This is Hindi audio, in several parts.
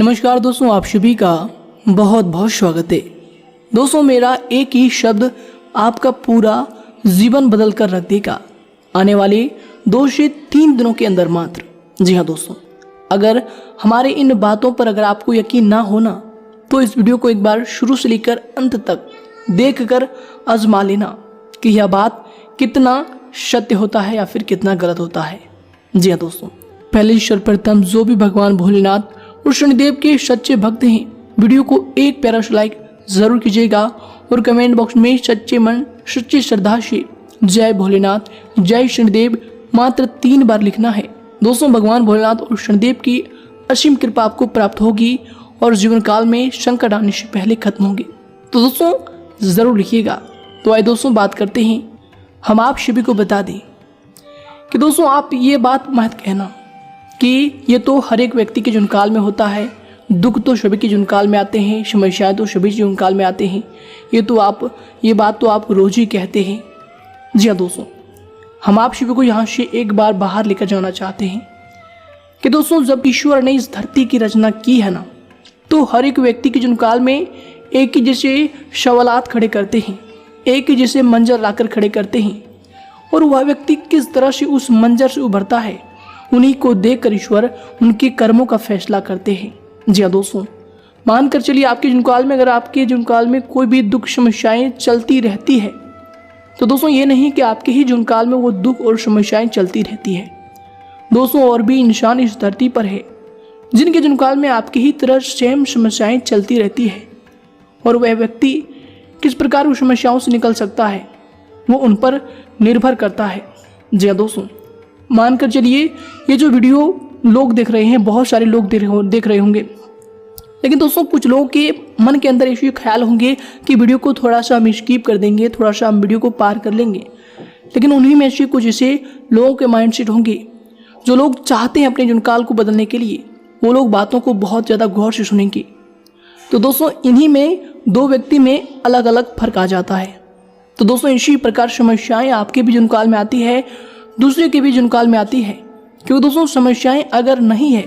नमस्कार दोस्तों, आप सभी का बहुत बहुत स्वागत है। दोस्तों, मेरा एक ही शब्द आपका पूरा जीवन बदल कर रख देगा आने वाले 2 से 3 दिनों के अंदर मात्र। जी हाँ दोस्तों, अगर हमारे इन बातों पर अगर आपको यकीन ना होना तो इस वीडियो को एक बार शुरू से लेकर अंत तक देख कर आजमा लेना कि यह बात कितना सत्य होता है या फिर कितना गलत होता है। जी हाँ दोस्तों, पहले सर्वप्रथम जो भी भगवान भोलेनाथ और शनिदेव के सच्चे भक्त हैं, वीडियो को एक प्यारा सा लाइक जरूर कीजिएगा और कमेंट बॉक्स में सच्चे मन सच्ची श्रद्धा से जय भोलेनाथ जय शनिदेव मात्र 3 बार लिखना है। दोस्तों, भगवान भोलेनाथ और शनिदेव की असीम कृपा आपको प्राप्त होगी और जीवन काल में संकट आने से पहले खत्म होंगे। तो दोस्तों जरूर लिखिएगा। तो आइए दोस्तों बात करते हैं। हम आप सभी को बता दें कि दोस्तों आप ये बात मत कहना कि ये तो हर एक व्यक्ति के जीवन काल में होता है, दुख तो सभी के जीवन काल में आते हैं, समस्याएं तो सभी जीवन काल में आते हैं, ये बात तो आप रोज ही कहते हैं। जी हाँ दोस्तों, हम आप सभी को यहाँ से एक बार बाहर लेकर जाना चाहते हैं कि दोस्तों जब ईश्वर ने इस धरती की रचना की है ना, तो हर एक व्यक्ति के जीवन काल में एक ही जैसे सवालात खड़े करते हैं, एक ही जैसे मंजर लाकर खड़े करते हैं और वह व्यक्ति किस तरह से उस मंजर से उभरता है, उन्हीं को देखकर ईश्वर उनके कर्मों का फैसला करते हैं। जी हाँ दोस्तों, मानकर चलिए आपके जीवन काल में अगर आपके जीवन काल में कोई भी दुख समस्याएं चलती रहती है तो दोस्तों ये नहीं कि आपके ही जीवन काल में वो दुख और समस्याएं चलती रहती है। दोस्तों और भी इंसान इस धरती पर है जिनके जीवन काल में आपकी ही तरह सेम समस्याएं चलती रहती है और वह व्यक्ति किस प्रकार उस समस्याओं से निकल सकता है वो उन पर निर्भर करता है। जी हाँ दोस्तों, मानकर चलिए ये जो वीडियो लोग देख रहे हैं, बहुत सारे लोग देख रहे होंगे, लेकिन दोस्तों कुछ लोगों के मन के अंदर ऐसे ख्याल होंगे कि वीडियो को थोड़ा सा हम स्किप कर देंगे, थोड़ा सा हम वीडियो को पार कर लेंगे। लेकिन उन्हीं में से कुछ ऐसे लोगों के माइंडसेट होंगे जो लोग चाहते हैं अपने जीवन काल को बदलने के लिए, वो लोग बातों को बहुत ज़्यादा गौर से सुनेंगे। तो दोस्तों इन्हीं में 2 व्यक्ति में अलग अलग फर्क आ जाता है। तो दोस्तों इसी प्रकार समस्याएं आपके भी जीवन काल में आती है, दूसरे के भी जीवन काल में आती है, क्योंकि दोस्तों समस्याएं अगर नहीं है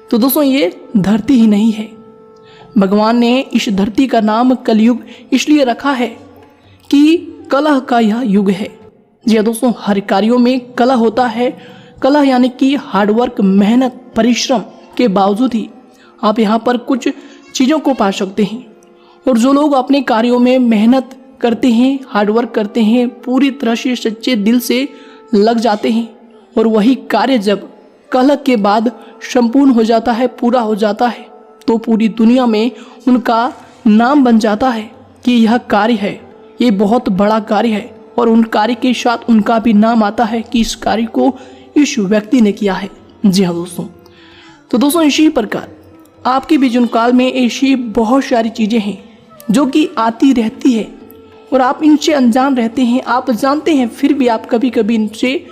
तो दोस्तों ये धरती ही नहीं है। भगवान ने इस धरती का नाम कलयुग इसलिए रखा है कि कलह का यह युग है। जी हाँ दोस्तों, हर कार्यों में कलह होता है। कलह यानी कि हार्डवर्क, मेहनत, परिश्रम के बावजूद ही आप यहाँ पर कुछ चीज़ों को पा सकते हैं। और जो लोग अपने कार्यों में मेहनत करते हैं, हार्डवर्क करते हैं, पूरी तरह से सच्चे दिल से लग जाते हैं और वही कार्य जब कलह के बाद संपूर्ण हो जाता है, पूरा हो जाता है, तो पूरी दुनिया में उनका नाम बन जाता है कि यह कार्य है, ये बहुत बड़ा कार्य है और उन कार्य के साथ उनका भी नाम आता है कि इस कार्य को इस व्यक्ति ने किया है। जी हाँ दोस्तों, तो दोस्तों इसी प्रकार आपके भी जीवन काल में ऐसी बहुत सारी चीज़ें हैं जो कि आती रहती है और आप इनसे अनजान रहते हैं। आप जानते हैं फिर भी आप कभी कभी इनसे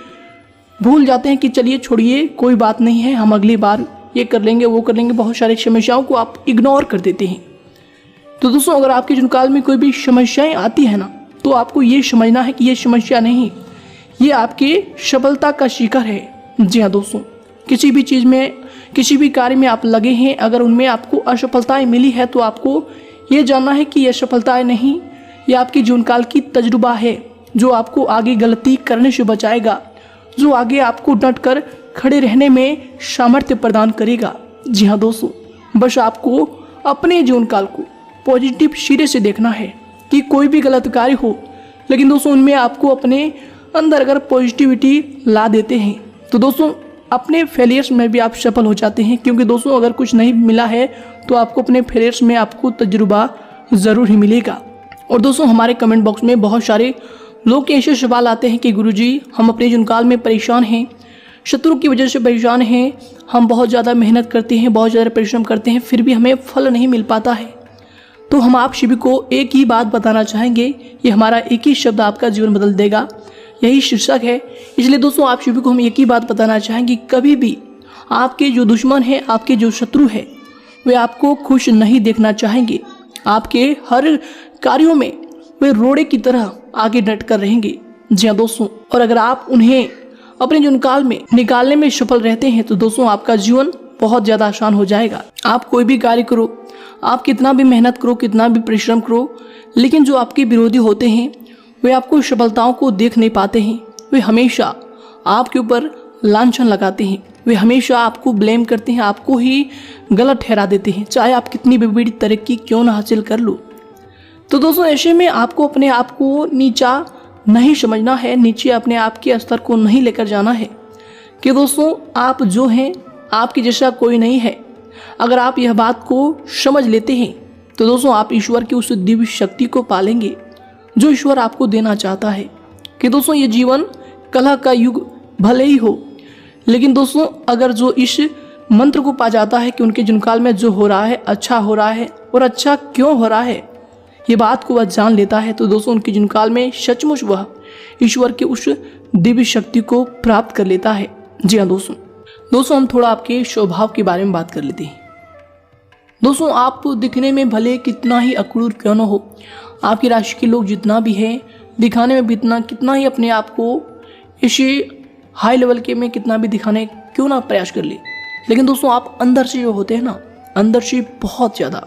भूल जाते हैं कि चलिए छोड़िए, कोई बात नहीं है, हम अगली बार ये कर लेंगे, वो कर लेंगे। बहुत सारी समस्याओं को आप इग्नोर कर देते हैं। तो दोस्तों अगर आपके जीवन काल में कोई भी समस्याएं आती है ना, तो आपको ये समझना है कि ये समस्या नहीं, ये आपके सफलता का शिखर है। जी हाँ दोस्तों, किसी भी चीज़ में, किसी भी कार्य में आप लगे हैं, अगर उनमें आपको असफलताएँ मिली है तो आपको ये जानना है कि यह सफलताएँ नहीं, ये आपकी जीवन काल की तजुर्बा है जो आपको आगे गलती करने से बचाएगा, जो आगे आपको डट कर खड़े रहने में सामर्थ्य प्रदान करेगा। जी हाँ दोस्तों, बस आपको अपने जीवन काल को पॉजिटिव सिरे से देखना है कि कोई भी गलत कार्य हो, लेकिन दोस्तों उनमें आपको अपने अंदर अगर पॉजिटिविटी ला देते हैं तो दोस्तों अपने फेलियर्स में भी आप सफल हो जाते हैं। क्योंकि दोस्तों अगर कुछ नहीं मिला है तो आपको अपने फेलियर्स में आपको तजुर्बा ज़रूर ही मिलेगा। और दोस्तों हमारे कमेंट बॉक्स में बहुत सारे लोग के ऐसे सवाल आते हैं कि गुरुजी हम अपने जीवन काल में परेशान हैं, शत्रु की वजह से परेशान हैं, हम बहुत ज़्यादा मेहनत करते हैं, बहुत ज़्यादा परिश्रम करते हैं, फिर भी हमें फल नहीं मिल पाता है। तो हम आप सभी को एक ही बात बताना चाहेंगे, ये हमारा एक ही शब्द आपका जीवन बदल देगा, यही शीर्षक है। इसलिए दोस्तों आप सभी को हम एक ही बात बताना चाहेंगे, कभी भी आपके जो दुश्मन हैं, आपके जो शत्रु हैं, वे आपको खुश नहीं देखना चाहेंगे। आपके हर कार्यों में वे रोड़े की तरह आगे डट कर रहेंगे। जी हाँ दोस्तों, और अगर आप उन्हें अपने जीवन काल में निकालने में सफल रहते हैं तो दोस्तों आपका जीवन बहुत ज़्यादा आसान हो जाएगा। आप कोई भी कार्य करो, आप कितना भी मेहनत करो, कितना भी परिश्रम करो, लेकिन जो आपके विरोधी होते हैं वे आपको सफलताओं को देख नहीं पाते हैं। वे हमेशा आपके ऊपर लांछन लगाते हैं, वे हमेशा आपको ब्लेम करते हैं, आपको ही गलत ठहरा देते हैं, चाहे आप कितनी भी बड़ी तरक्की क्यों ना हासिल कर लो। तो दोस्तों ऐसे में आपको अपने आप को नीचा नहीं समझना है, नीचे अपने आप के स्तर को नहीं लेकर जाना है कि दोस्तों आप जो हैं आपके जैसा कोई नहीं है। अगर आप यह बात को समझ लेते हैं तो दोस्तों आप ईश्वर की उस दिव्य शक्ति को पालेंगे जो ईश्वर आपको देना चाहता है। कि दोस्तों ये जीवन कलह का युग भले ही हो, लेकिन दोस्तों अगर जो इस मंत्र को पा जाता है कि उनके जीवनकाल में जो हो रहा है अच्छा हो रहा है और अच्छा क्यों हो रहा है, ये बात को वह जान लेता है, तो दोस्तों उनके जीवनकाल में सचमुच वह ईश्वर के उस दिव्य शक्ति को प्राप्त कर लेता है। जी हाँ दोस्तों हम थोड़ा आपके स्वभाव के बारे में बात कर लेते हैं। दोस्तों आप दिखने में भले कितना ही अक्रूर क्यों न हो, आपकी राशि के लोग जितना भी है दिखाने में भी कितना ही अपने आप को इसी हाई लेवल के में कितना भी दिखाने क्यों ना प्रयास कर ले, लेकिन दोस्तों आप अंदर से जो होते हैं ना, अंदर से बहुत ज़्यादा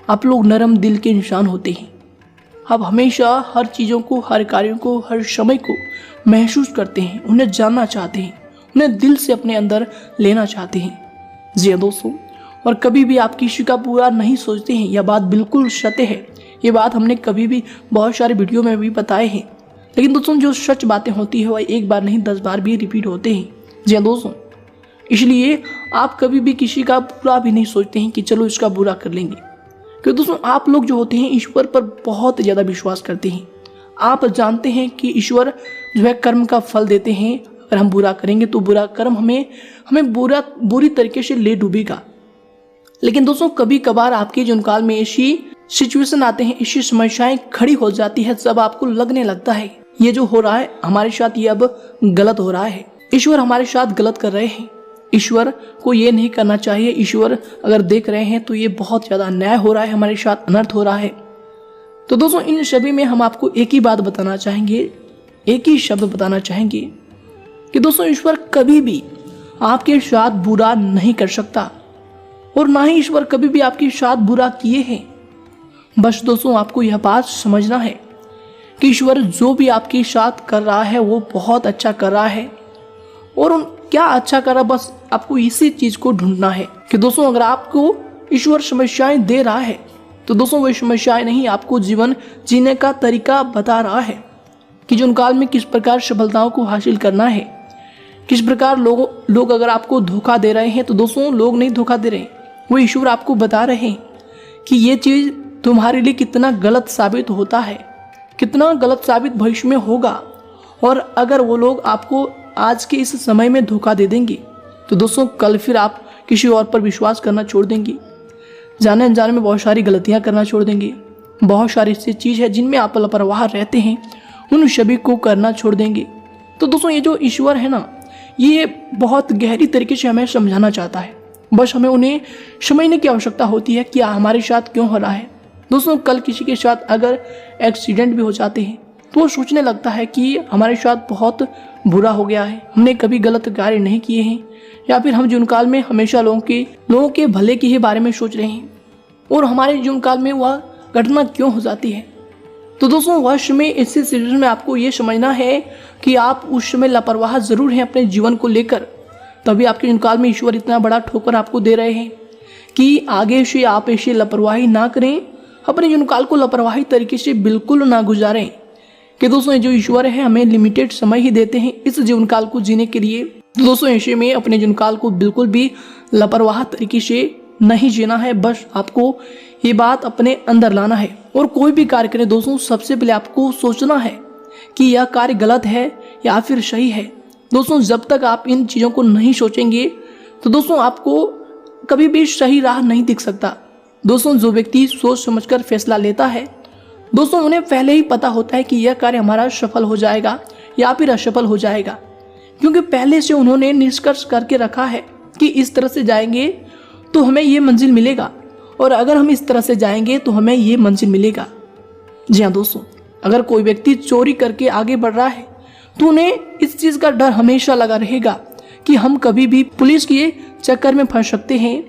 आप लोग नरम दिल के इंसान होते हैं। आप हमेशा हर चीज़ों को, हर कार्यों को, हर समय को महसूस करते हैं, उन्हें जानना चाहते हैं, उन्हें दिल से अपने अंदर लेना चाहते हैं। जी हाँ दोस्तों, और कभी भी आप किसी का बुरा नहीं सोचते हैं, यह बात बिल्कुल सत्य है। ये बात हमने कभी भी बहुत सारे वीडियो में भी बताए हैं, लेकिन दोस्तों जो सच बातें होती है वह एक बार नहीं 10 बार भी रिपीट होते हैं। जी हाँ दोस्तों, इसलिए आप कभी भी किसी का बुरा भी नहीं सोचते हैं कि चलो इसका बुरा कर लेंगे, क्योंकि दोस्तों आप लोग जो होते हैं ईश्वर पर बहुत ज़्यादा विश्वास करते हैं। आप जानते हैं कि ईश्वर जो है कर्म का फल देते हैं, अगर हम बुरा करेंगे तो बुरा कर्म हमें बुरी तरीके से ले डूबेगा। लेकिन दोस्तों कभी कभार आपके जीवनकाल में ऐसी सिचुएशन आते हैं, ऐसी समस्याएं खड़ी हो जाती है, जब आपको लगने लगता है ये जो हो रहा है हमारे साथ ये अब गलत हो रहा है, ईश्वर हमारे साथ गलत कर रहे हैं, ईश्वर को ये नहीं करना चाहिए, ईश्वर अगर देख रहे हैं तो ये बहुत ज़्यादा अन्याय हो रहा है, हमारे साथ अनर्थ हो रहा है। तो दोस्तों इन सभी में हम आपको एक ही बात बताना चाहेंगे, एक ही शब्द बताना चाहेंगे कि दोस्तों ईश्वर कभी भी आपके साथ बुरा नहीं कर सकता और ना ही ईश्वर कभी भी आपके साथ बुरा किए हैं। बस दोस्तों आपको यह बात समझना है कि ईश्वर जो भी आपके साथ कर रहा है वो बहुत अच्छा कर रहा है, और क्या अच्छा कर रहा है बस आपको इसी चीज़ को ढूंढना है कि दोस्तों अगर आपको ईश्वर समस्याएं दे रहा है तो दोस्तों वो समस्याएं नहीं, आपको जीवन जीने का तरीका बता रहा है कि जीवन काल में किस प्रकार सफलताओं को हासिल करना है, किस प्रकार लोग अगर आपको धोखा दे रहे हैं तो दोस्तों लोग नहीं धोखा दे रहे, वो ईश्वर आपको बता रहे हैं कि ये चीज़ तुम्हारे लिए कितना गलत साबित होता है, कितना गलत साबित भविष्य में होगा, और अगर वो लोग आपको आज के इस समय में धोखा दे देंगे तो दोस्तों कल फिर आप किसी और पर विश्वास करना छोड़ देंगे, जाने अनजाने में बहुत सारी गलतियां करना छोड़ देंगे, बहुत सारी ऐसी चीज़ है जिनमें आप लापरवाह रहते हैं उन सभी को करना छोड़ देंगे। तो दोस्तों ये जो ईश्वर है ना, ये बहुत गहरी तरीके से हमें समझाना चाहता है, बस हमें उन्हें समझने की आवश्यकता होती है कि हमारे साथ क्यों हो रहा है। दोस्तों कल किसी के साथ अगर एक्सीडेंट भी हो जाते हैं तो वो सोचने लगता है कि हमारे साथ बहुत बुरा हो गया है, हमने कभी गलत कार्य नहीं किए हैं, या फिर हम जीवन काल में हमेशा लोगों के भले के ही बारे में सोच रहे हैं और हमारे जीवन काल में वह घटना क्यों हो जाती है। तो दोस्तों वह समय ऐसे सिचुएशन में आपको ये समझना है कि आप उस समय लापरवाह जरूर हैं अपने जीवन को लेकर, तभी आपके जीवन काल में ईश्वर इतना बड़ा ठोकर आपको दे रहे हैं कि आगे से आप ऐसी लापरवाही ना करें, अपने जीवन काल को लापरवाही तरीके से बिल्कुल ना गुजारें। कि दोस्तों ये जो ईश्वर है हमें लिमिटेड समय ही देते हैं इस जीवन काल को जीने के लिए। तो दोस्तों ऐसे में अपने जीवन काल को बिल्कुल भी लापरवाह तरीके से नहीं जीना है, बस आपको ये बात अपने अंदर लाना है। और कोई भी कार्य करें दोस्तों सबसे पहले आपको सोचना है कि यह कार्य गलत है या फिर सही है। दोस्तों जब तक आप इन चीज़ों को नहीं सोचेंगे तो दोस्तों आपको कभी भी सही राह नहीं दिख सकता। दोस्तों जो व्यक्ति सोच समझकर फैसला लेता है दोस्तों उन्हें पहले ही पता होता है कि यह कार्य हमारा सफल हो जाएगा या फिर असफल हो जाएगा, क्योंकि पहले से उन्होंने निष्कर्ष करके रखा है कि इस तरह से जाएंगे तो हमें ये मंजिल मिलेगा, और अगर हम इस तरह से जाएंगे तो हमें ये मंजिल मिलेगा। जी हाँ दोस्तों, अगर कोई व्यक्ति चोरी करके आगे बढ़ रहा है तो उन्हें इस चीज़ का डर हमेशा लगा रहेगा कि हम कभी भी पुलिस के चक्कर में फंस सकते हैं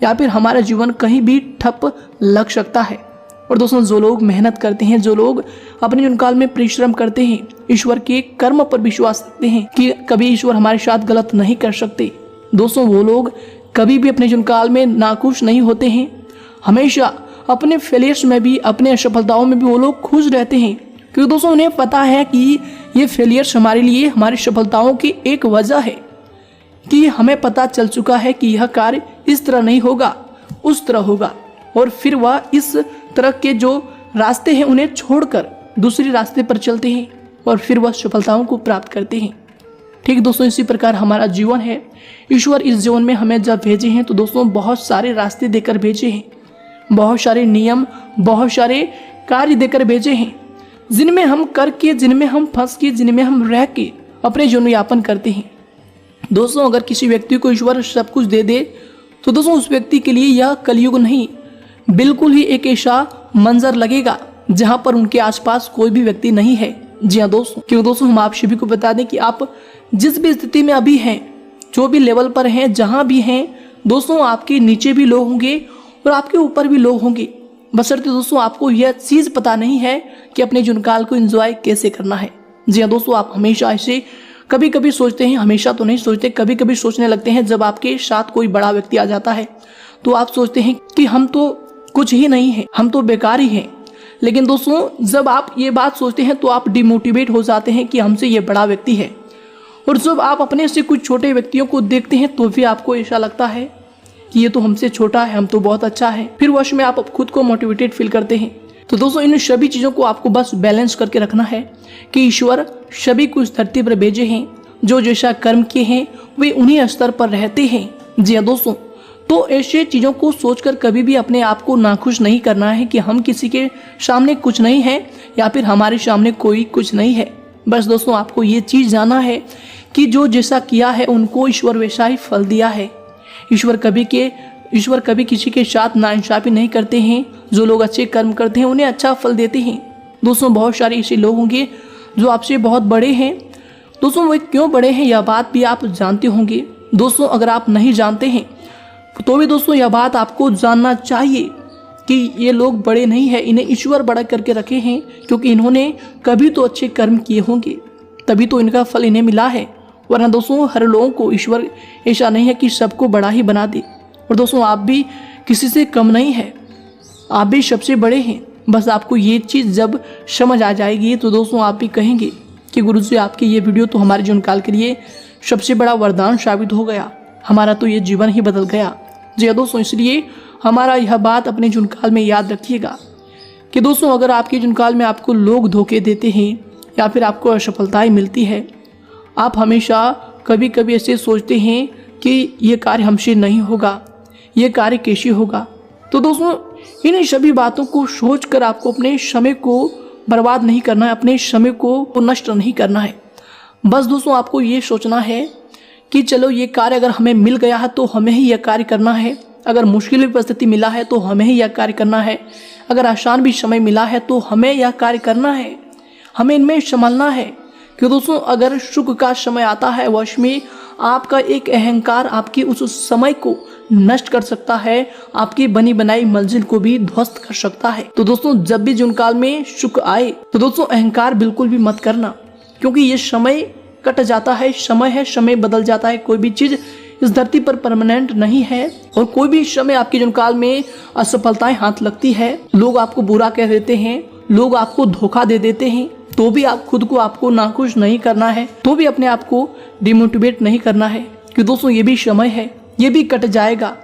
या फिर हमारा जीवन कहीं भी ठप लग सकता है। और दोस्तों जो लोग मेहनत करते हैं, जो लोग अपने जीवन काल में परिश्रम करते हैं, ईश्वर के कर्म पर विश्वास रखते हैं कि कभी ईश्वर हमारे साथ गलत नहीं कर सकते, दोस्तों वो लोग कभी भी अपने जीवन काल में नाखुश नहीं होते हैं। हमेशा अपने फेलियर्स में भी, अपने असफलताओं में भी वो लोग खुश रहते हैं, क्योंकि दोस्तों उन्हें पता है कि ये फेलियर्स हमारे लिए, हमारी सफलताओं की एक वजह है कि हमें पता चल चुका है कि यह कार्य इस तरह नहीं होगा, उस तरह होगा, और फिर वह इस तरह के जो रास्ते हैं उन्हें छोड़कर दूसरे रास्ते पर चलते हैं और फिर वह सफलताओं को प्राप्त करते हैं। ठीक दोस्तों, इसी प्रकार हमारा जीवन है। ईश्वर इस जीवन में हमें जब भेजे हैं तो दोस्तों बहुत सारे रास्ते देकर भेजे हैं, बहुत सारे नियम, बहुत सारे कार्य देकर भेजे हैं, जिनमें हम करके, जिनमें हम फंस के, जिनमें हम रह के अपने जीवन यापन करते हैं। दोस्तों अगर किसी व्यक्ति को ईश्वर सब कुछ दे दे तो दोस्तों उस व्यक्ति के लिए यह कलयुग नहीं, बिल्कुल ही एक ऐसा मंजर लगेगा जहां पर उनके आसपास कोई भी व्यक्ति नहीं है। जी हाँ दोस्तों, क्यों दोस्तों हम आप सभी को बता दें कि आप जिस भी स्थिति में अभी हैं, जो भी लेवल पर हैं, जहां भी हैं दोस्तों, आपके नीचे भी लोग होंगे और आपके ऊपर भी लोग होंगे, बशर्ते दोस्तों आपको यह चीज पता नहीं है कि अपने जीवन काल को एंजॉय कैसे करना है। जी हाँ दोस्तों, आप हमेशा ऐसे कभी कभी सोचते हैं, हमेशा तो नहीं सोचते, कभी कभी सोचने लगते हैं जब आपके साथ कोई बड़ा व्यक्ति आ जाता है तो आप सोचते हैं कि हम तो कुछ ही नहीं है, हम तो बेकार ही हैं। लेकिन दोस्तों जब आप ये बात सोचते हैं तो आप डिमोटिवेट हो जाते हैं कि हमसे ये बड़ा व्यक्ति है, और जब आप अपने से कुछ छोटे व्यक्तियों को देखते हैं तो भी आपको ऐसा लगता है कि ये तो हमसे छोटा है, हम तो बहुत अच्छा है। फिर वश में आप खुद को मोटिवेटेड फील करते हैं। तो दोस्तों इन सभी चीज़ों को आपको बस बैलेंस करके रखना है कि ईश्वर सभी को इस धरती पर भेजे हैं, जो जैसा कर्म किए हैं वे उन्हीं स्तर पर रहते हैं। जी हाँ दोस्तों, तो ऐसे चीज़ों को सोचकर कभी भी अपने आप को नाखुश नहीं करना है कि हम किसी के सामने कुछ नहीं है या फिर हमारे सामने कोई कुछ नहीं है। बस दोस्तों आपको ये चीज़ जानना है कि जो जैसा किया है उनको ईश्वर वैसा ही फल दिया है। ईश्वर कभी किसी के साथ नाइंसाफी नहीं करते हैं। जो लोग अच्छे कर्म करते हैं उन्हें अच्छा फल देते हैं। दोस्तों बहुत सारे ऐसे लोग होंगे जो आपसे बहुत बड़े हैं। दोस्तों वे क्यों बड़े हैं यह बात भी आप जानते होंगे। दोस्तों अगर आप नहीं जानते हैं तो भी दोस्तों यह बात आपको जानना चाहिए कि ये लोग बड़े नहीं है, इन्हें ईश्वर बड़ा करके रखे हैं, क्योंकि इन्होंने कभी तो अच्छे कर्म किए होंगे, तभी तो इनका फल इन्हें मिला है। वरना दोस्तों हर लोगों को ईश्वर ऐसा नहीं है कि सबको बड़ा ही बना दे। और दोस्तों आप भी किसी से कम नहीं है, आप भी सबसे बड़े हैं। बस आपको ये चीज़ जब समझ आ जाएगी तो दोस्तों आप भी कहेंगे कि गुरुजी आपकी ये वीडियो तो हमारे जीवन काल के लिए सबसे बड़ा वरदान साबित हो गया, हमारा तो ये जीवन ही बदल गया। जी दोस्तों, इसलिए हमारा यह बात अपने जीवन काल में याद रखिएगा कि दोस्तों अगर आपके जीवन काल में आपको लोग धोखे देते हैं या फिर आपको असफलताएं मिलती है, आप हमेशा कभी कभी ऐसे सोचते हैं कि ये कार्य हमसे नहीं होगा, ये कार्य कैसे होगा। तो दोस्तों इन सभी बातों को सोचकर आपको अपने समय को बर्बाद नहीं करना है, अपने समय को नष्ट नहीं करना है। बस दोस्तों आपको ये सोचना है कि चलो ये कार्य अगर हमें मिल गया है तो हमें ही यह कार्य करना है, अगर मुश्किल परिस्थिति मिला है तो हमें ही यह कार्य करना है, अगर आसान भी समय मिला है तो हमें यह कार्य करना है, हमें इनमें संभालना है। क्यों दोस्तों अगर सुख का समय आता है वश में आपका एक अहंकार आपकी उस समय को नष्ट कर सकता है, आपकी बनी बनाई मंजिल को भी ध्वस्त कर सकता है। तो दोस्तों जब भी जीवन काल में सुख आए तो दोस्तों अहंकार बिल्कुल भी मत करना, क्योंकि ये समय कट जाता है, समय है, समय बदल जाता है। कोई भी चीज इस धरती पर परमानेंट नहीं है और कोई भी समय आपके जीवन काल में असफलताएं हाथ लगती है, लोग आपको बुरा कह देते हैं, लोग आपको धोखा दे देते हैं, तो भी आप खुद को आपको नाखुश नहीं करना है, तो भी अपने आप को डिमोटिवेट नहीं करना है कि दोस्तों ये भी समय है, ये भी कट जाएगा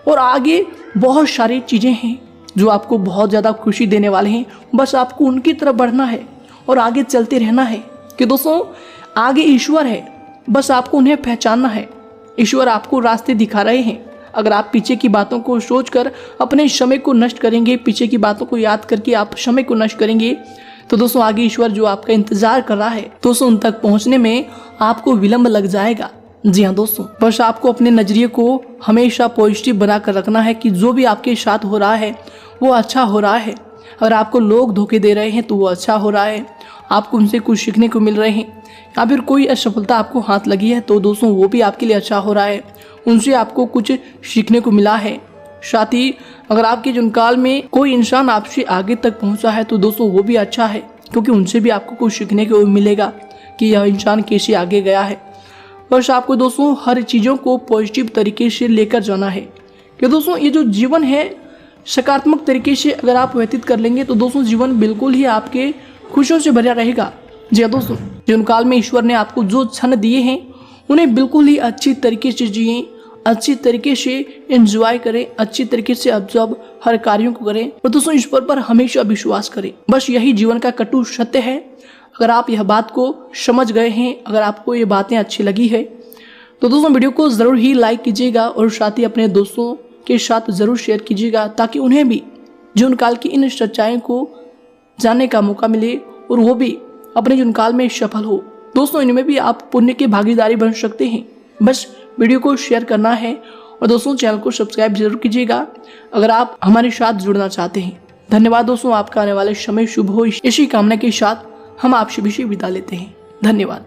और आगे बहुत सारी चीज़ें हैं जो आपको बहुत ज़्यादा खुशी देने वाले हैं। बस आपको उनकी तरफ बढ़ना है और आगे चलते रहना है कि दोस्तों आगे ईश्वर है, बस आपको उन्हें पहचानना है। ईश्वर आपको रास्ते दिखा रहे हैं। अगर आप पीछे की बातों को सोचकर अपने समय को नष्ट करेंगे, पीछे की बातों को याद करके आप समय को नष्ट करेंगे, तो दोस्तों आगे ईश्वर जो आपका इंतजार कर रहा है दोस्तों उन तक पहुंचने में आपको विलंब लग जाएगा। जी हाँ दोस्तों, बस आपको अपने नजरिए को हमेशा पॉजिटिव बनाकर रखना है कि जो भी आपके साथ हो रहा है वो अच्छा हो रहा है। अगर आपको लोग धोखे दे रहे हैं तो वो अच्छा हो रहा है, आपको उनसे कुछ सीखने को मिल रहे हैं, या फिर कोई असफलता आपको हाथ लगी है तो दोस्तों वो भी आपके लिए अच्छा हो रहा है, उनसे आपको कुछ सीखने को मिला है। साथ ही अगर आपके जीवन काल में कोई इंसान आपसे आगे तक पहुंचा है तो दोस्तों वो भी अच्छा है, क्योंकि उनसे भी आपको कुछ सीखने को मिलेगा कि यह इंसान कैसे आगे गया है। बस आपको दोस्तों हर चीज़ों को पॉजिटिव तरीके से लेकर जाना है कि दोस्तों ये जो जीवन है सकारात्मक तरीके से अगर आप व्यतीत कर लेंगे तो दोस्तों जीवन बिल्कुल ही आपके खुशियों से भरा रहेगा। जी हाँ दोस्तों, जीवन काल में ईश्वर ने आपको जो क्षण दिए हैं उन्हें बिल्कुल ही अच्छी तरीके से जिए, अच्छी तरीके से एंजॉय करें, अच्छी तरीके से ऑब्जर्व हर कार्यों को करें और दोस्तों ईश्वर पर हमेशा विश्वास करें। बस यही जीवन का कटु सत्य है। अगर आप यह बात को समझ गए हैं, अगर आपको ये बातें अच्छी लगी है तो दोस्तों वीडियो को ज़रूर ही लाइक कीजिएगा और साथ ही अपने दोस्तों के साथ ज़रूर शेयर कीजिएगा, ताकि उन्हें भी जीवन काल की इन सच्चाइयों को जानने का मौका मिले और वो भी अपने जीवन काल में सफल हो। दोस्तों इनमें भी आप पुण्य की भागीदारी बन सकते हैं। बस वीडियो को शेयर करना है और दोस्तों चैनल को सब्सक्राइब जरूर कीजिएगा अगर आप हमारे साथ जुड़ना चाहते हैं। धन्यवाद दोस्तों, आपका आने वाले समय शुभ हो, इसी कामना के साथ हम आपसे भी विदा लेते हैं। धन्यवाद।